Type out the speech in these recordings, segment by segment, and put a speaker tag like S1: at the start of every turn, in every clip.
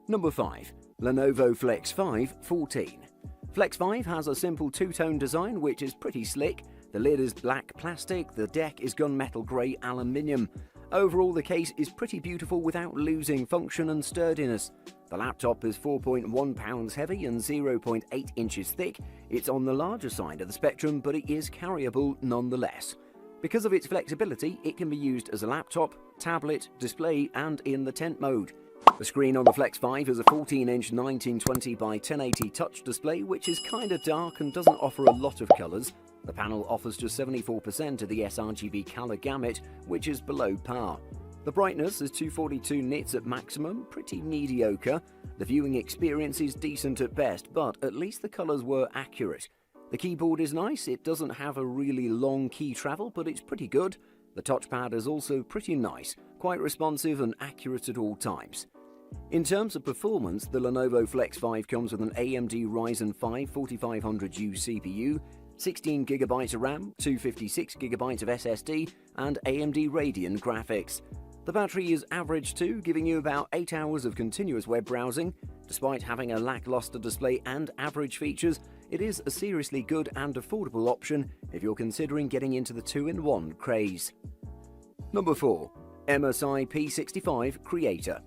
S1: Number 5. Lenovo Flex 5 14. Flex 5 has a simple two-tone design which is pretty slick. The lid is black plastic, the deck is gunmetal grey aluminium. Overall, the case is pretty beautiful without losing function and sturdiness. The laptop is 4.1 pounds heavy and 0.8 inches thick. It's on the larger side of the spectrum, but it is carryable nonetheless. Because of its flexibility, it can be used as a laptop, tablet, display, and in the tent mode. The screen on the Flex 5 is a 14-inch 1920 by 1080 touch display, which is kinda dark and doesn't offer a lot of colours. The panel offers just 74% of the sRGB colour gamut, which is below par. The brightness is 242 nits at maximum, pretty mediocre. The viewing experience is decent at best, but at least the colours were accurate. The keyboard is nice, it doesn't have a really long key travel, but it's pretty good. The touchpad is also pretty nice, quite responsive and accurate at all times. In terms of performance, the Lenovo Flex 5 comes with an AMD Ryzen 5 4500U CPU, 16GB of RAM, 256GB of SSD, and AMD Radeon graphics. The battery is average too, giving you about 8 hours of continuous web browsing. Despite having a lackluster display and average features, it is a seriously good and affordable option if you're considering getting into the 2-in-1 craze. Number 4. MSI P65 Creator.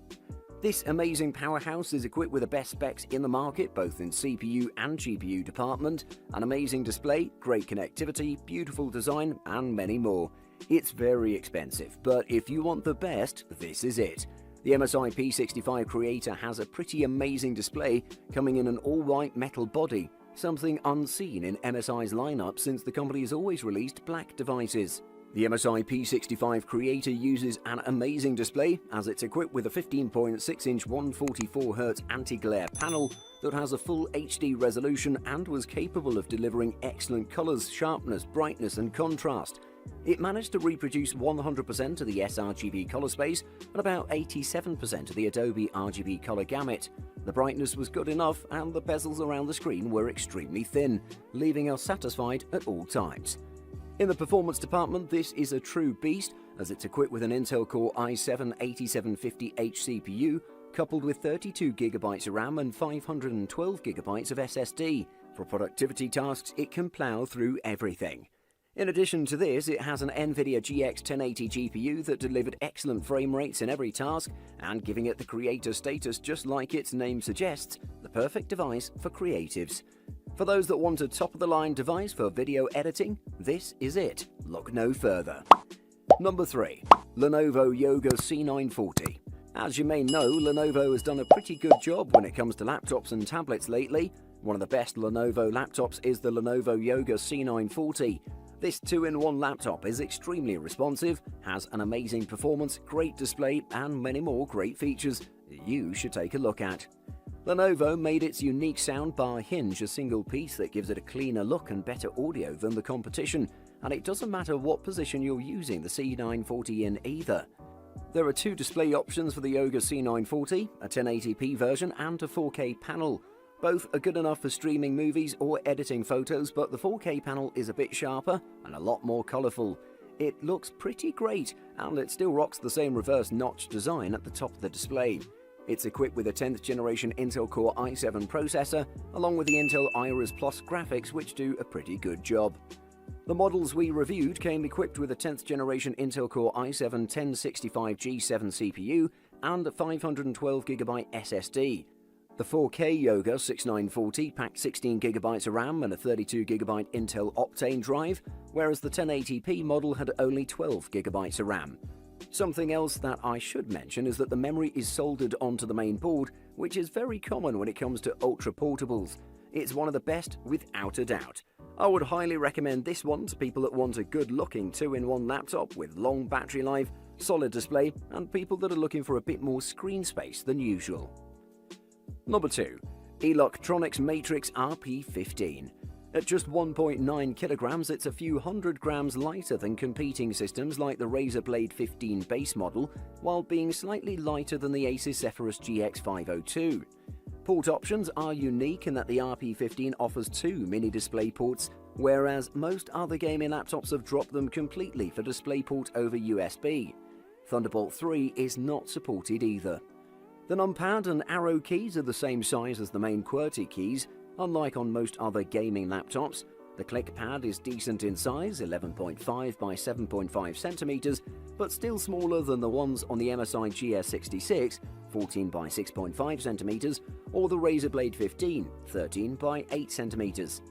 S1: This amazing powerhouse is equipped with the best specs in the market, both in CPU and GPU department, an amazing display, great connectivity, beautiful design, and many more. It's very expensive, but if you want the best, this is it. The MSI P65 Creator has a pretty amazing display, coming in an all-white metal body, something unseen in MSI's lineup since the company has always released black devices. The MSI P65 Creator uses an amazing display as it's equipped with a 15.6-inch 144Hz anti-glare panel that has a full HD resolution and was capable of delivering excellent colors, sharpness, brightness, and contrast. It managed to reproduce 100% of the sRGB color space and about 87% of the Adobe RGB color gamut. The brightness was good enough and the bezels around the screen were extremely thin, leaving us satisfied at all times. In the performance department, this is a true beast as it's equipped with an Intel Core i7-8750H CPU coupled with 32GB of RAM and 512GB of SSD. For productivity tasks, it can plow through everything. In addition to this, it has an NVIDIA GX 1080 GPU that delivered excellent frame rates in every task and giving it the creator status just like its name suggests, the perfect device for creatives. For those that want a top-of-the-line device for video editing, this is it. Look no further. Number 3. Lenovo Yoga C940. As you may know, Lenovo has done a pretty good job when it comes to laptops and tablets lately. One of the best Lenovo laptops is the Lenovo Yoga C940. This 2-in-1 laptop is extremely responsive, has an amazing performance, great display, and many more great features you should take a look at. Lenovo made its unique soundbar hinge a single piece that gives it a cleaner look and better audio than the competition, and it doesn't matter what position you're using the C940 in either. There are 2 display options for the Yoga C940, a 1080p version and a 4K panel. Both are good enough for streaming movies or editing photos, but the 4K panel is a bit sharper and a lot more colourful. It looks pretty great, and it still rocks the same reverse notch design at the top of the display. It's equipped with a 10th generation Intel Core i7 processor, along with the Intel Iris Plus graphics, which do a pretty good job. The models we reviewed came equipped with a 10th generation Intel Core i7 1065G7 CPU and a 512GB SSD. The 4K Yoga 6940 packed 16GB of RAM and a 32GB Intel Optane drive, whereas the 1080p model had only 12GB of RAM. Something else that I should mention is that the memory is soldered onto the main board, which is very common when it comes to ultra portables. It's one of the best without a doubt. I would highly recommend this one to people that want a good-looking 2-in-1 laptop with long battery life, solid display, and people that are looking for a bit more screen space than usual. Number 2. Electronics Matrix RP15. At just 1.9 kilograms, it's a few hundred grams lighter than competing systems like the Razer Blade 15 base model, while being slightly lighter than the Asus Zephyrus GX 502. Port options are unique in that the RP15 offers 2 mini display ports, whereas most other gaming laptops have dropped them completely for DisplayPort over USB. Thunderbolt 3 is not supported either. The numpad and arrow keys are the same size as the main QWERTY keys. Unlike on most other gaming laptops, the click pad is decent in size, 11.5 by 7.5 centimeters, but still smaller than the ones on the MSI GS66, 14 by 6.5 centimeters, or the Razer Blade 15, 13 by 8 centimeters.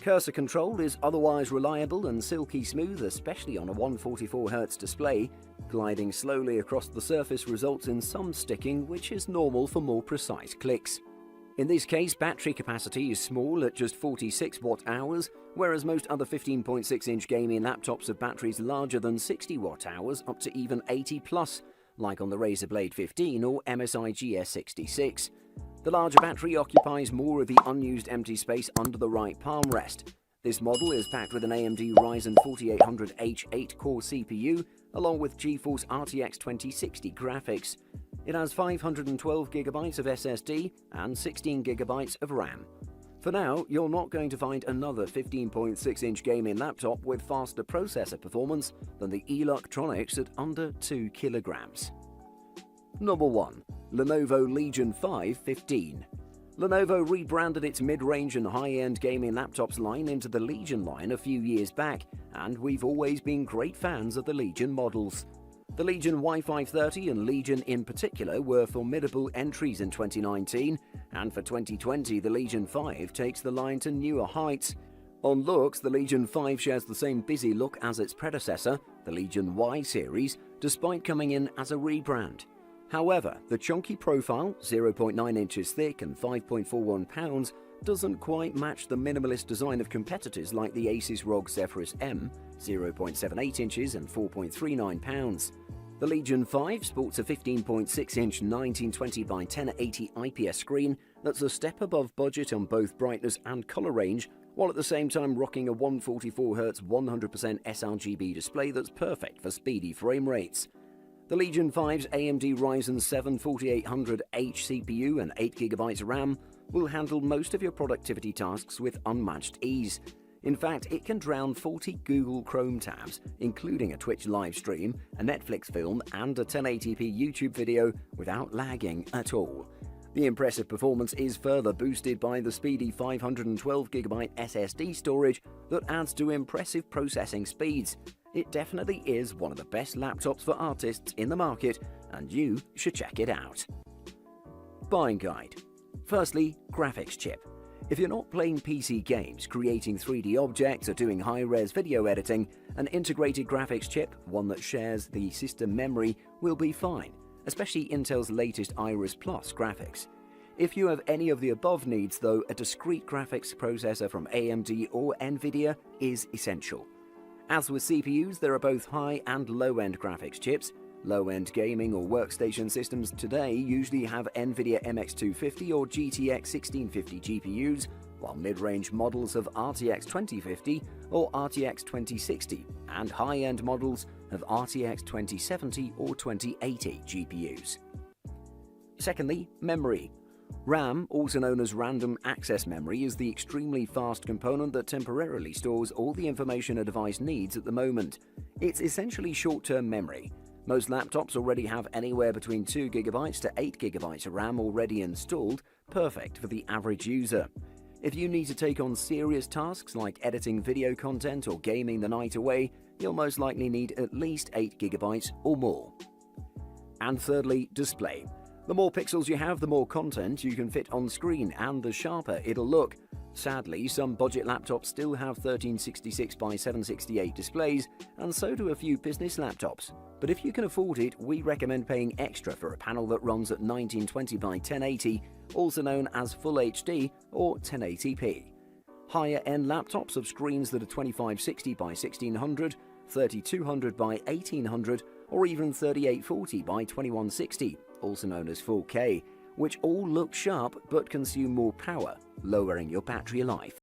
S1: Cursor control is otherwise reliable and silky smooth, especially on a 144Hz display. Gliding slowly across the surface results in some sticking, which is normal for more precise clicks. In this case, battery capacity is small at just 46 watt-hours, whereas most other 15.6-inch gaming laptops have batteries larger than 60 watt-hours, up to even 80 plus, like on the Razer Blade 15 or MSI GS66. The larger battery occupies more of the unused empty space under the right palm rest. This model is packed with an AMD Ryzen 4800H 8-core CPU, along with GeForce RTX 2060 graphics. It has 512GB of SSD and 16GB of RAM. For now, you're not going to find another 15.6-inch gaming laptop with faster processor performance than the Electronics at under 2 kilograms. Number 1. Lenovo Legion 5 15. Lenovo rebranded its mid-range and high-end gaming laptops line into the Legion line a few years back, and we've always been great fans of the Legion models. The Legion Y530 and Legion in particular were formidable entries in 2019, and for 2020 the Legion 5 takes the line to newer heights. On looks, the Legion 5 shares the same busy look as its predecessor, the Legion Y series, despite coming in as a rebrand. However, the chunky profile, 0.9 inches thick and 5.41 pounds, doesn't quite match the minimalist design of competitors like the Asus ROG Zephyrus M, 0.78 inches and 4.39 pounds. The Legion 5 sports a 15.6-inch 1920 by 1080 IPS screen that's a step above budget on both brightness and color range, while at the same time rocking a 144Hz 100% sRGB display that's perfect for speedy frame rates. The Legion 5's AMD Ryzen 7 4800H CPU and 8GB RAM will handle most of your productivity tasks with unmatched ease. In fact, it can drown 40 Google Chrome tabs, including a Twitch live stream, a Netflix film, and a 1080p YouTube video without lagging at all. The impressive performance is further boosted by the speedy 512GB SSD storage that adds to impressive processing speeds. It definitely is one of the best laptops for artists in the market, and you should check it out. Buying guide. Firstly, graphics chip. If you're not playing PC games, creating 3D objects, or doing high-res video editing, an integrated graphics chip, one that shares the system memory, will be fine, especially Intel's latest Iris Plus graphics. If you have any of the above needs though, a discrete graphics processor from AMD or Nvidia is essential. As with CPUs, there are both high and low-end graphics chips. Low-end gaming or workstation systems today usually have Nvidia MX250 or GTX 1650 GPUs, while mid-range models have RTX 2050 or RTX 2060, and high-end models have RTX 2070 or 2080 GPUs. Secondly, memory. RAM, also known as random access memory, is the extremely fast component that temporarily stores all the information a device needs at the moment. It's essentially short-term memory. Most laptops already have anywhere between 2GB to 8GB of RAM already installed, perfect for the average user. If you need to take on serious tasks like editing video content or gaming the night away, you'll most likely need at least 8GB or more. And thirdly, display. The more pixels you have, the more content you can fit on screen, and the sharper it'll look. Sadly, some budget laptops still have 1366 by 768 displays, and so do a few business laptops. But if you can afford it, we recommend paying extra for a panel that runs at 1920 by 1080, also known as Full HD or 1080p. Higher-end laptops have screens that are 2560 by 1600, 3200 by 1800, or even 3840 by 2160, also known as 4K, which all look sharp but consume more power, lowering your battery life.